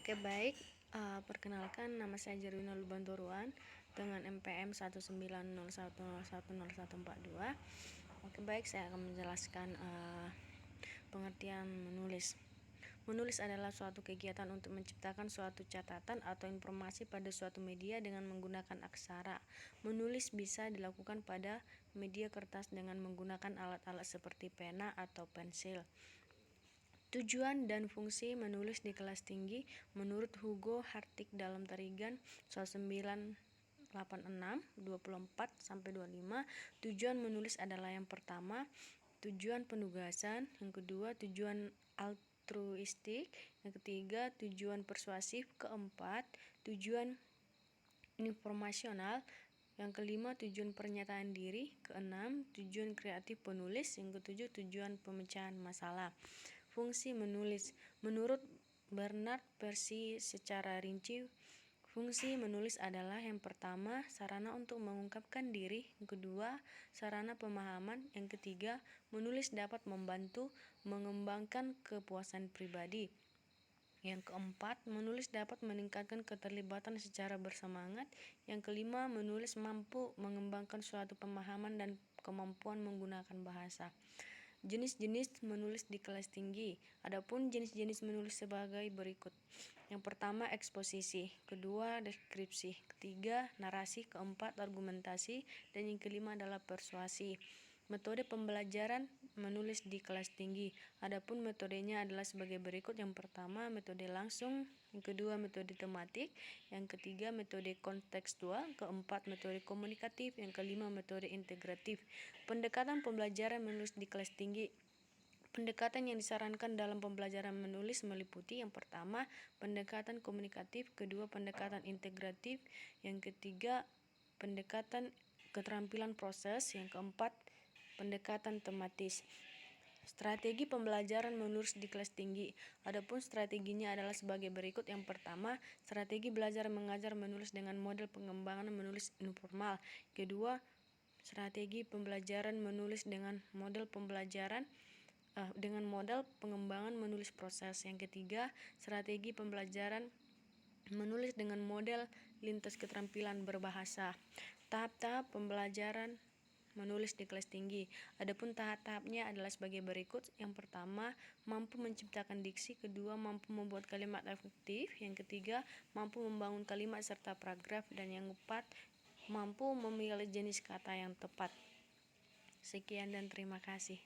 Oke baik, perkenalkan nama saya Jerwina Lubantoruan dengan NPM 19010100142. Oke baik, saya akan menjelaskan pengertian menulis. Menulis adalah suatu kegiatan untuk menciptakan suatu catatan atau informasi pada suatu media dengan menggunakan aksara. Menulis bisa dilakukan pada media kertas dengan menggunakan alat-alat seperti pena atau pensil. Tujuan dan fungsi menulis di kelas tinggi menurut Hugo Hartig dalam Tarigan 1986-24-25. Tujuan menulis adalah yang pertama, tujuan penugasan, yang kedua tujuan altruistik, yang ketiga tujuan persuasif, keempat tujuan informasional, yang kelima tujuan pernyataan diri, keenam tujuan kreatif penulis, yang ketujuh tujuan pemecahan masalah. Fungsi menulis menurut Bernard Percy secara rinci, fungsi menulis adalah yang pertama sarana untuk mengungkapkan diri, yang kedua sarana pemahaman, yang ketiga menulis dapat membantu mengembangkan kepuasan pribadi, yang keempat menulis dapat meningkatkan keterlibatan secara bersemangat, yang kelima menulis mampu mengembangkan suatu pemahaman dan kemampuan menggunakan bahasa. Jenis-jenis menulis di kelas tinggi. Adapun jenis-jenis menulis sebagai berikut. Yang pertama eksposisi, kedua deskripsi, ketiga narasi, keempat argumentasi, dan yang kelima adalah persuasi. Metode pembelajaran menulis di kelas tinggi. Adapun metodenya adalah sebagai berikut. Yang pertama metode langsung, yang kedua metode tematik, yang ketiga metode kontekstual, keempat metode komunikatif, yang kelima metode integratif. Pendekatan pembelajaran menulis di kelas tinggi. Pendekatan yang disarankan dalam pembelajaran menulis meliputi yang pertama pendekatan komunikatif, kedua pendekatan integratif, yang ketiga pendekatan keterampilan proses, yang keempat pendekatan tematis. Strategi pembelajaran menulis di kelas tinggi. Adapun strateginya adalah sebagai berikut. Yang pertama, strategi belajar mengajar menulis dengan model pengembangan menulis informal. Kedua, strategi pembelajaran menulis dengan model pengembangan menulis proses. Yang ketiga, strategi pembelajaran menulis dengan model lintas keterampilan berbahasa. Tahap-tahap pembelajaran menulis di kelas tinggi. Adapun tahap-tahapnya adalah sebagai berikut. Yang pertama, mampu menciptakan diksi, kedua mampu membuat kalimat efektif, yang ketiga mampu membangun kalimat serta paragraf, dan yang keempat mampu memilih jenis kata yang tepat. Sekian dan terima kasih.